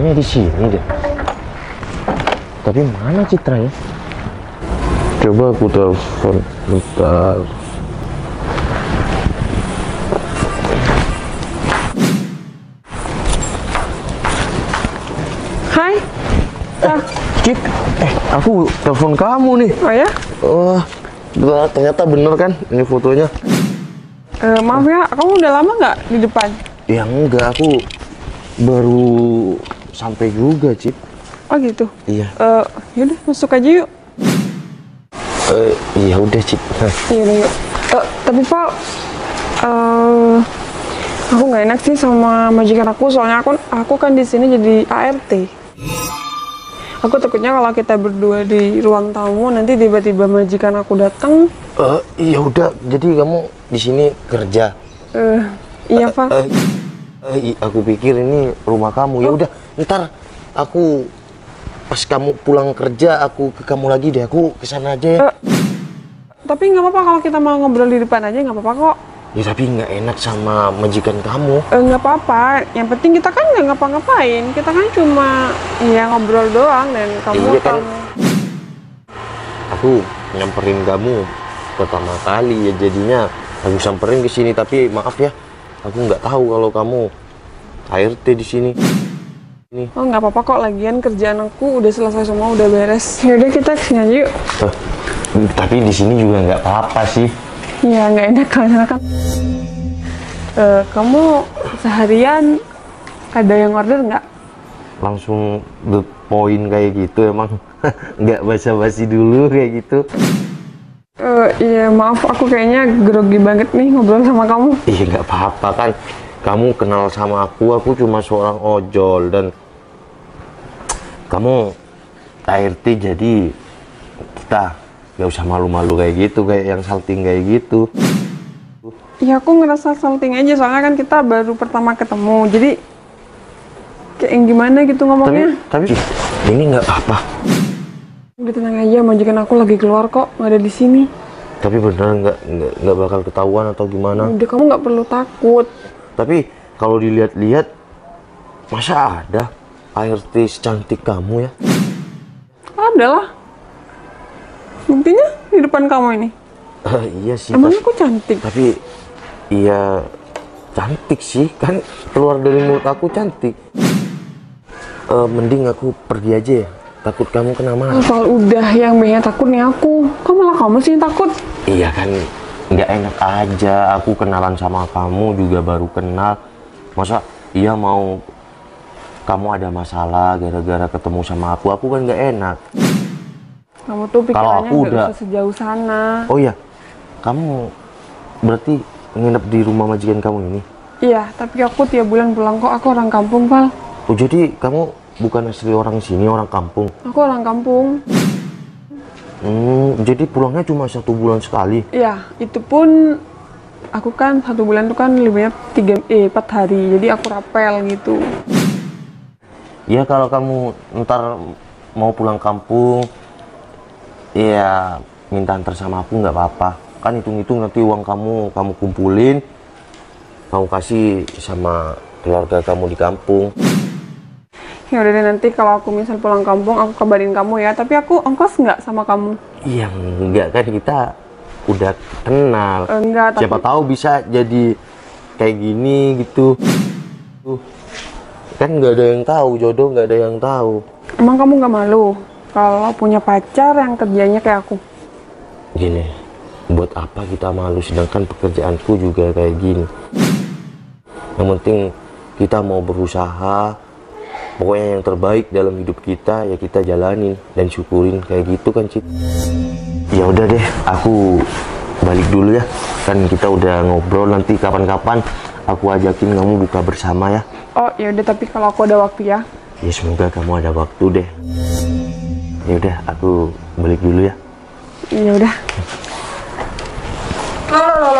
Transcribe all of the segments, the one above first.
kayaknya di sini deh. Tapi mana Citra ya? Coba aku telepon bentar. Hai. Cit, aku telepon kamu nih. Oh ya? Oh, ternyata bener kan ini fotonya. Maaf ya, kamu udah lama nggak di depan? Ya enggak, aku baru sampai juga, Cip. Oh gitu? Iya. Yaudah masuk aja yuk. Iya udah, Cip. Yaudah yuk. Tapi Pak, aku nggak enak sih sama majikan aku, soalnya aku kan di sini jadi ART. Aku takutnya kalau kita berdua di ruang tamu nanti tiba-tiba majikan aku datang. Iya udah, jadi kamu di sini kerja. Iya Pak. Aku pikir ini rumah kamu. Ya udah, ntar aku pas kamu pulang kerja aku ke kamu lagi deh. Aku kesana aja ya. Tapi nggak apa-apa kalau kita mau ngobrol di depan aja, nggak apa-apa kok. Ya tapi nggak enak sama majikan kamu. Nggak apa-apa, yang penting kita kan nggak ngapa-ngapain, kita kan cuma ya ngobrol doang dan kamu Iya kan, aku nyamperin kamu pertama kali ya, jadinya aku samperin ke sini. Tapi maaf ya, aku nggak tahu kalau kamu ART di sini. Oh nggak apa-apa kok, lagian kerjaan aku udah selesai semua, udah beres. Yaudah kita kesini aja yuk. Tapi di sini juga nggak apa-apa sih. Iya nggak enak kan. Kamu seharian ada yang order nggak? Langsung the point kayak gitu emang. Nggak basa-basi dulu kayak gitu. Iya maaf, aku kayaknya grogi banget nih ngobrol sama kamu. Iya nggak apa-apa kan, kamu kenal sama aku cuma seorang ojol dan kamu ART, jadi kita nggak usah malu-malu kayak gitu, kayak yang salting kayak gitu. Ya aku ngerasa salting aja, soalnya kan kita baru pertama ketemu, jadi kayak yang gimana gitu ngomongnya. Tapi ini nggak apa-apa. Udah tenang aja, majikan aku lagi keluar kok, nggak ada di sini. Tapi beneran nggak bakal ketahuan atau gimana? Udah, kamu nggak perlu takut. Tapi kalau dilihat-lihat, masa ada ART secantik kamu ya? Ada lah. Buktinya di depan kamu ini. Iya sih. Emang aku cantik? Tapi iya cantik sih, kan keluar dari mulut aku cantik. Mending aku pergi aja ya, takut kamu kena marah. Kalau udah yang banyak takut nih aku, kok malah kamu sih yang takut? Iya kan, nggak enak aja, aku kenalan sama kamu juga baru kenal. Masa iya mau kamu ada masalah gara-gara ketemu sama aku kan nggak enak. Kamu tuh pikirannya aku nggak usah sejauh sana. Oh iya, kamu berarti nginep di rumah majikan kamu ini? Iya, tapi aku tiap bulan pulang kok, aku orang kampung, Val. Oh jadi kamu bukan asli orang sini, orang kampung? Aku orang kampung. Jadi pulangnya cuma 1 bulan sekali? Iya, itu pun aku kan 1 bulan tuh kan lebih banyak 4 hari, jadi aku rapel gitu. Ya kalau kamu ntar mau pulang kampung, ya minta antar sama aku nggak apa-apa. Kan hitung-hitung nanti uang kamu kumpulin, kamu kasih sama keluarga kamu di kampung. Ya udah deh, nanti kalau aku misal pulang kampung aku kabarin kamu ya. Tapi aku ongkos nggak sama kamu? Iya enggak, kan kita udah kenal. Enggak, tapi siapa tahu bisa jadi kayak gini gitu. Kan nggak ada yang tahu, jodoh nggak ada yang tahu. Emang kamu nggak malu kalau punya pacar yang kerjanya kayak aku? Gini, buat apa kita malu sedangkan pekerjaanku juga kayak gini. Yang penting kita mau berusaha, pokoknya yang terbaik dalam hidup kita ya kita jalanin dan syukurin kayak gitu kan, Cip. Ya udah deh, aku balik dulu ya. Kan kita udah ngobrol, nanti kapan-kapan aku ajakin kamu buka bersama ya. Oh ya udah, tapi kalau aku ada waktu ya. Ya semoga kamu ada waktu deh. Ya udah, aku balik dulu ya. Ya udah.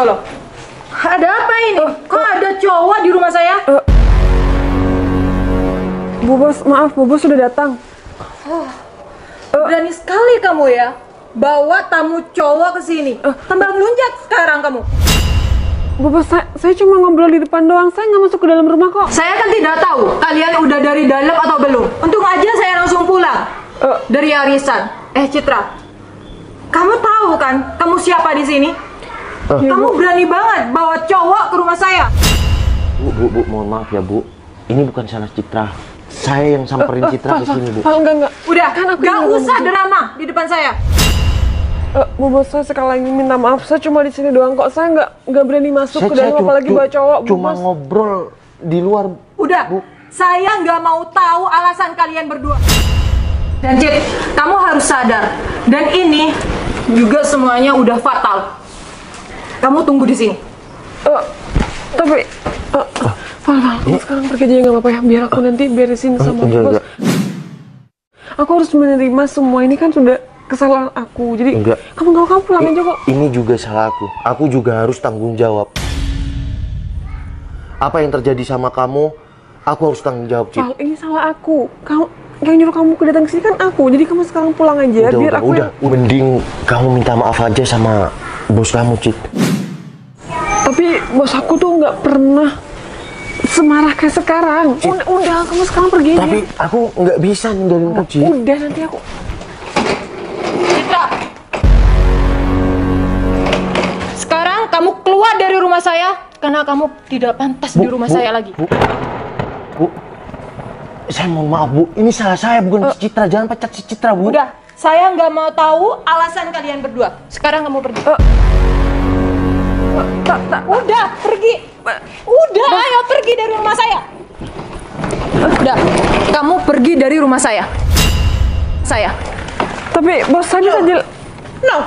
Loh. Ada apa ini? Kok ada cowok di rumah saya? Bu Bos, maaf, Bu Bos sudah datang. Berani sekali kamu ya, bawa tamu cowok ke sini. Tambah melunjak sekarang kamu. Bapak, saya cuma ngobrol di depan doang, saya nggak masuk ke dalam rumah kok. Saya kan tidak tahu kalian udah dari dalam atau belum. Untung aja saya langsung pulang dari arisan. Citra, kamu tahu kan kamu siapa di sini? Kamu berani banget bawa cowok ke rumah saya. Bu, mohon maaf ya Bu. Ini bukan salah Citra. Saya yang samperin Citra ke sini, Bu. Enggak. Udah, Kan aku gak yang usah ngomong. drama di depan saya. Bu bos, saya sekali lagi minta maaf. Saya cuma di sini doang kok. Saya nggak berani masuk ke dalam, apalagi bawa cowok. Bu Cuma bos. ngobrol di luar. Udah, Bu. saya nggak mau tahu alasan kalian berdua. Dan Cid, kamu harus sadar. Dan ini juga semuanya udah fatal. Kamu tunggu di sini. Tapi, Val, kamu sekarang pergi aja nggak apa-apa ya. Biar aku nanti beresin sama Bu bos. Enggak. Aku harus menerima semua ini kan sudah kesalahan aku. Jadi Enggak. kamu pulang aja kok. Ini juga salah aku. Aku juga harus tanggung jawab. Apa yang terjadi sama kamu, aku harus tanggung jawab, Cid. Val, ini salah aku. Kamu yang nyuruh kamu datang ke sini kan aku. Jadi kamu sekarang pulang aja. Biar aku Udah. Mending kamu minta maaf aja sama bos kamu, Cid. Tapi bos aku tuh nggak pernah semarah kayak sekarang. Udah, kamu sekarang pergi aja. Tapi aku nggak bisa ninggalin kamu, Cid. Udah, nanti aku. Citra, sekarang kamu keluar dari rumah saya karena kamu tidak pantas di rumah saya lagi. Bu, saya mohon maaf, Bu. Ini salah saya, bukan si Citra. Jangan pecat si Citra, Bu. Udah, saya nggak mau tahu alasan kalian berdua. Sekarang kamu pergi. Udah, pergi. Udah, ayo pergi dari rumah saya. Udah, kamu pergi dari rumah saya. Tapi bos saja.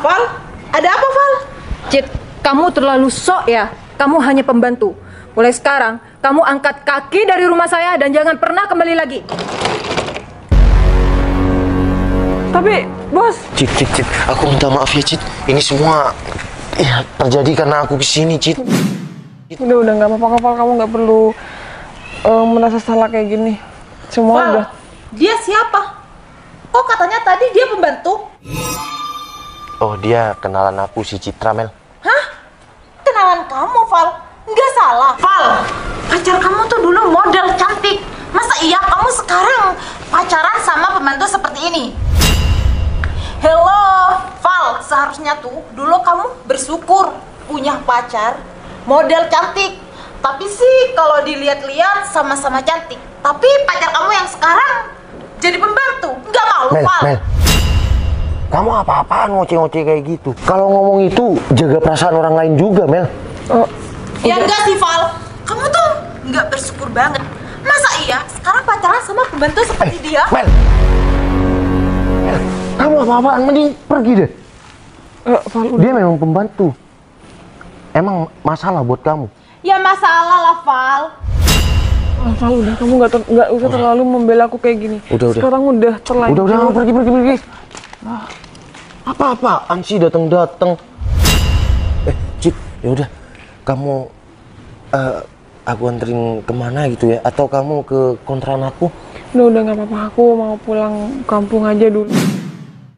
Val, ada apa, Val? Cid, kamu terlalu sok ya. Kamu hanya pembantu. Mulai sekarang, kamu angkat kaki dari rumah saya dan jangan pernah kembali lagi. Tapi bos, Cid. Aku minta maaf ya, Cid. Ini semua ya terjadi karena aku kesini, Cid. udah nggak apa-apa, Val. Kamu nggak perlu merasa salah kayak gini. Semua udah. Dia siapa? Kok katanya tadi dia pembantu? Oh, dia kenalan aku, si Citra, Mel. Hah? Kenalan kamu, Val? Nggak salah. Val, pacar kamu tuh dulu model cantik. Masa iya kamu sekarang pacaran sama pembantu seperti ini? Hello, Val. Seharusnya tuh dulu kamu bersyukur punya pacar model cantik. Tapi sih kalau dilihat-lihat sama-sama cantik. Tapi pacar kamu yang sekarang jadi pembantu. Nggak malu, Val. Mel. Kamu apa-apaan ngoceh-ngoceh kayak gitu? Kalau ngomong itu, jaga perasaan orang lain juga, Mel. Ya enggak sih, Val. Kamu tuh nggak bersyukur banget. Masa iya sekarang pacaran sama pembantu seperti dia? Mel, kamu apa-apaan? Mending pergi deh. Val, udah. Dia memang pembantu. Emang masalah buat kamu? Ya masalah lah, Val. Val, udah. Kamu nggak usah terlalu membela aku kayak gini. Udah. Sekarang udah terlanjur. Udah, pergi. Apa-apaan sih datang-datang? Cid, ya udah. Kamu, aku anterin kemana gitu ya? Atau kamu ke kontrakan aku? Udah nggak apa-apa. Aku mau pulang kampung aja dulu.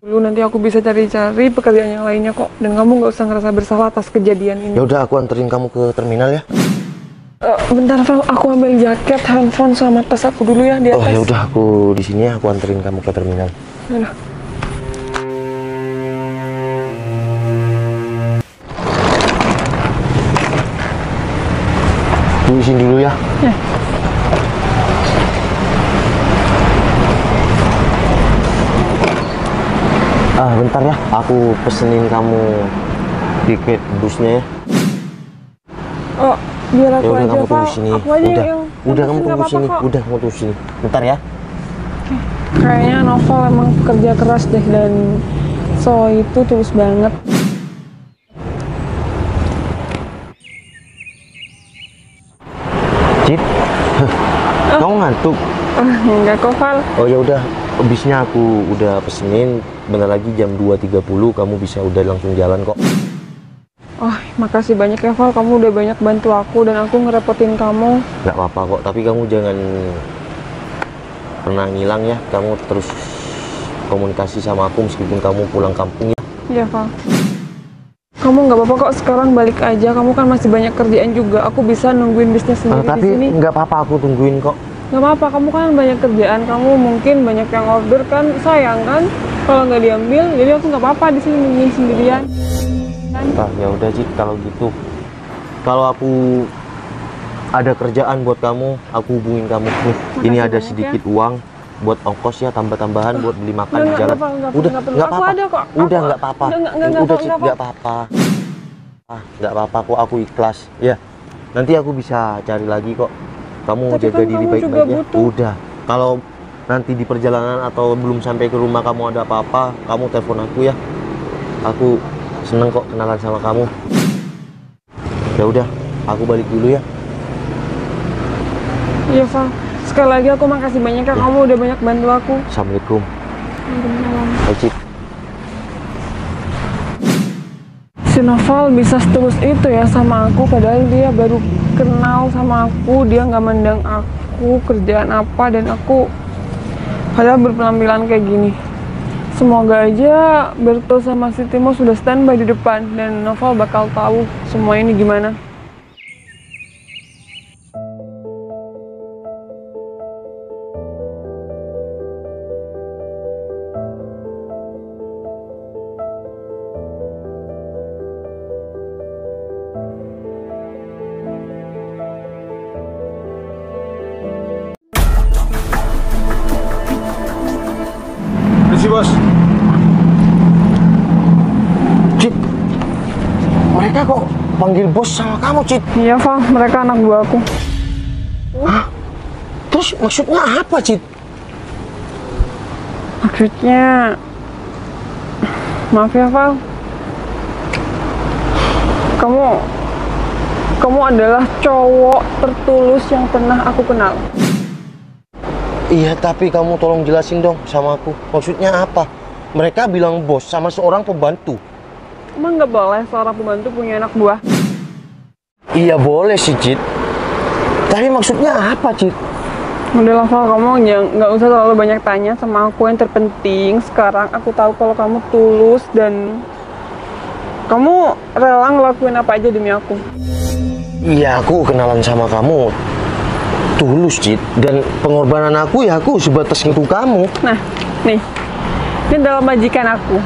Nanti aku bisa cari-cari pekerjaan yang lainnya kok. Dan kamu nggak usah ngerasa bersalah atas kejadian ini. Ya udah, aku anterin kamu ke terminal ya. Bentar, Val. Aku ambil jaket, handphone, sama tas aku dulu ya di atas. Oh ya udah, aku di sini ya. Aku anterin kamu ke terminal. Udah. Tunggu sini dulu ya. Ya. Bentar ya. Aku pesenin kamu tiket busnya ya. Biar aku Ya udah, aja, kamu Val. tunggu sini. Aku aja Udah. yang Udah kamu nggak tunggu apa-apa sini. kok. Udah kamu tunggu sini. Bentar ya. Kayaknya Novel emang pekerja keras deh, dan so itu tulus banget. Cid. Kamu ngantuk? Enggak kok, Val. Oh ya udah, bisnya aku udah pesenin. Bentar lagi jam 2.30 kamu bisa udah langsung jalan kok. Oh, makasih banyak ya, Val. Kamu udah banyak bantu aku dan aku ngerepotin kamu. Nggak apa-apa kok, tapi kamu jangan pernah ngilang ya. Kamu terus komunikasi sama aku meskipun kamu pulang kampung ya. Iya, Val. Kamu nggak apa-apa kok, sekarang balik aja. Kamu kan masih banyak kerjaan juga. Aku bisa nungguin bisnis sendiri Tapi di sini. nggak apa-apa, aku tungguin kok. Nggak apa-apa, kamu kan banyak kerjaan. Kamu mungkin banyak yang order kan, sayang kan? Kalau nggak diambil, jadi aku nggak apa-apa di sini nungguin sendirian. Kan? Ya udah Cid, kalau gitu. Kalau aku ada kerjaan buat kamu, aku hubungin kamu. Nih, ini ada banyak sedikit uang buat ongkos ya, tambah-tambahan buat beli makan di Nggak jalan. apa-apa, Udah, nggak perlu. nggak Aku apa-apa. ada kok. Udah Aku- nggak apa-apa. Nggak Cid, apa-apa. nggak apa-apa. Nggak apa-apa kok, aku ikhlas. Ya, nanti aku bisa cari lagi kok. Kamu Tapi jaga kan diri kamu juga baik-baik ya. butuh. Udah, kalau nanti di perjalanan atau belum sampai ke rumah kamu ada apa-apa, kamu telepon aku ya. Aku seneng kok kenalan sama kamu. Ya udah, aku balik dulu ya. Iya, Val. Sekali lagi aku makasih banyak ya, kamu udah banyak bantu aku. Assalamualaikum. Waalaikumsalam. Hai Cid. Si Noval bisa setulus itu ya sama aku, padahal dia baru kenal sama aku, dia nggak mandang aku kerjaan apa, dan aku padahal berpenampilan kayak gini. Semoga aja Berto sama si Timo sudah standby di depan dan Noval bakal tahu semua ini gimana. Permisi bos. Cid, mereka kok panggil bos sama kamu, Cid? Iya, Val, mereka anak buahku. Hah? Terus maksudnya apa, Cid? Maksudnya, maaf ya, Val. Kamu adalah cowok tertulus yang pernah aku kenal. Iya, tapi kamu tolong jelasin dong sama aku. Maksudnya apa? Mereka bilang bos sama seorang pembantu. Emang nggak boleh seorang pembantu punya anak buah? Iya boleh sih, Cid. Tapi maksudnya apa, Cid? Udah lah, Val, kamu nggak usah terlalu banyak tanya sama aku. Yang terpenting sekarang aku tahu kalau kamu tulus dan kamu rela ngelakuin apa aja demi aku. Iya, aku kenalan sama kamu tulus, Cid. Dan pengorbanan aku ya aku sebatas untuk kamu. Nah, nih, ini adalah majikan aku.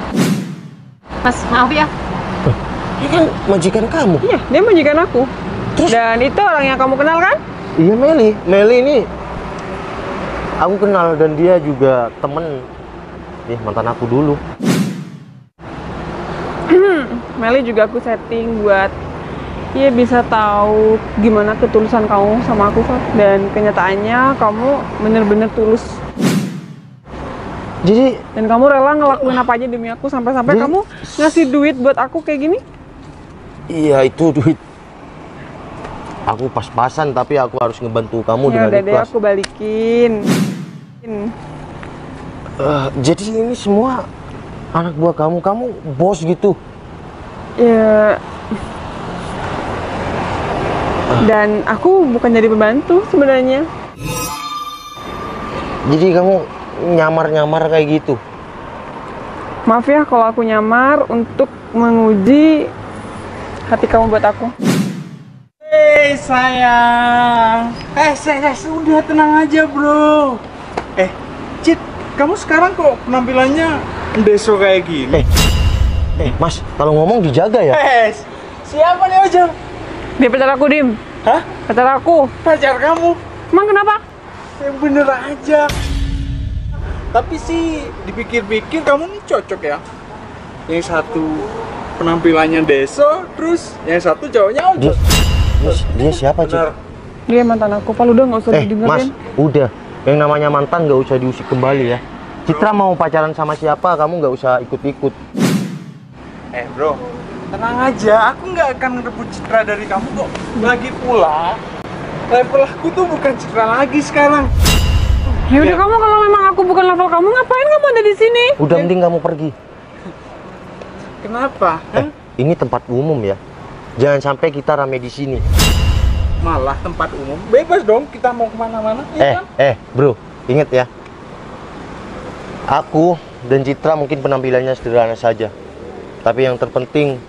Mas, maaf ya. Ini kan majikan kamu. Iya, dia majikan aku. Terus? Dan itu orang yang kamu kenal kan? Iya, Meli. Meli ini aku kenal dan dia juga temen. Mantan aku dulu. Meli juga aku setting buat dia bisa tahu gimana ketulusan kamu sama aku, Val. Dan kenyataannya kamu bener-bener tulus. Jadi Dan kamu rela ngelakuin apa aja demi aku, sampai-sampai Jadi- kamu ngasih duit buat aku kayak gini. iya, itu duit aku pas-pasan, tapi aku harus ngebantu kamu Ya dengan udah deh, ikhlas. aku balikin. Jadi ini semua anak buah kamu bos gitu. Ya. Dan aku bukan jadi pembantu sebenarnya. Jadi kamu nyamar-nyamar kayak gitu. Maaf ya kalau aku nyamar untuk menguji hati kamu buat aku. Hei sayang. Udah tenang aja bro. Cid, kamu sekarang kok penampilannya deso kayak gini? Mas, kalau ngomong dijaga ya. Siapa nih Ojeng? Dia pacar aku, Dim. Hah? Pacar aku. Pacar kamu? Emang kenapa? Yang bener aja. Tapi sih dipikir-pikir kamu nih cocok ya. Yang satu penampilannya deso, terus yang satu cowoknya Dia, Ojeng. dia siapa, Cid? Bener. Dia mantan aku. Pak, udah nggak usah Mas, didengerin. udah. Yang namanya mantan nggak usah diusik kembali ya. Citra mau pacaran sama siapa, kamu nggak usah ikut-ikut. Bro, tenang aja, aku nggak akan ngerebut Citra dari kamu kok. Lagi pula, level aku tuh bukan Citra lagi sekarang. Ya udah, kamu kalau memang aku bukan level kamu, ngapain kamu ada di sini? Udah, mending kamu pergi. Kenapa? Hah? Ini tempat umum ya. Jangan sampai kita rame di sini. Malah tempat umum, bebas dong kita mau kemana-mana, ya kan? Bro, inget ya. Aku dan Citra mungkin penampilannya sederhana saja. Tapi yang terpenting,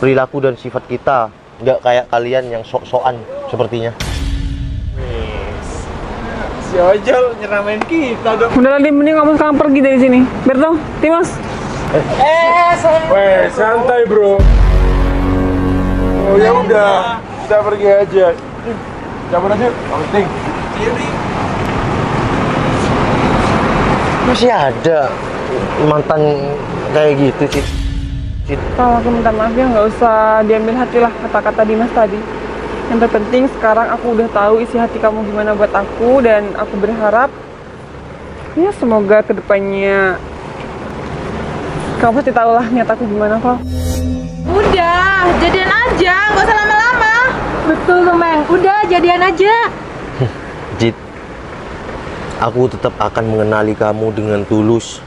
perilaku dan sifat kita. Nggak kayak kalian yang sok-sokan sepertinya. Si ojol nyeramain kita dong. Udah lah, mending kamu sekarang pergi dari sini. Berto, Timas. Weh, santai bro. Oh ya udah, kita pergi aja. Cabut aja, penting. Masih ada mantan kayak gitu, Cit. Kalau aku minta maaf ya, nggak usah diambil hati lah kata-kata Dimas tadi. Yang terpenting sekarang aku udah tahu isi hati kamu gimana buat aku, dan aku berharap ya semoga kedepannya kamu pasti tahu lah niat aku gimana, Val. Udah, jadian aja, nggak usah lama-lama. Betul tuh, Meng. Udah, jadian aja. Cit, aku tetap akan mengenali kamu dengan tulus.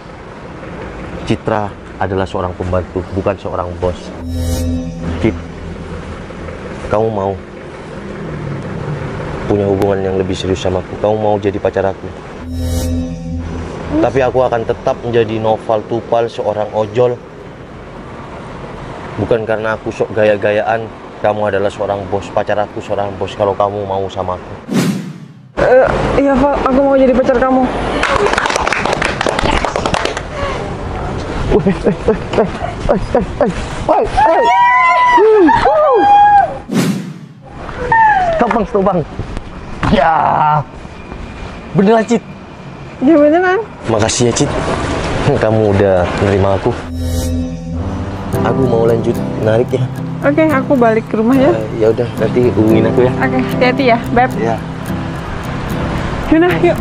Citra adalah seorang pembantu, bukan seorang bos. Cit, kamu mau punya hubungan yang lebih serius sama aku? Kamu mau jadi pacar aku? Tapi aku akan tetap menjadi Noval Tupal, seorang ojol. Bukan karena aku sok gaya-gayaan. Kamu adalah seorang bos, pacar aku seorang bos kalau kamu mau sama aku. Iya, Val, aku mau jadi pacar kamu. Stop bang. Ya, beneran Cit. Ya beneran. Makasih ya Cit, kamu udah menerima aku. Aku mau lanjut narik ya. Oke, aku balik ke rumah ya. Ya udah, nanti hubungin aku ya. Oke, hati-hati ya, Beb. Ya. Yaudah, yuk.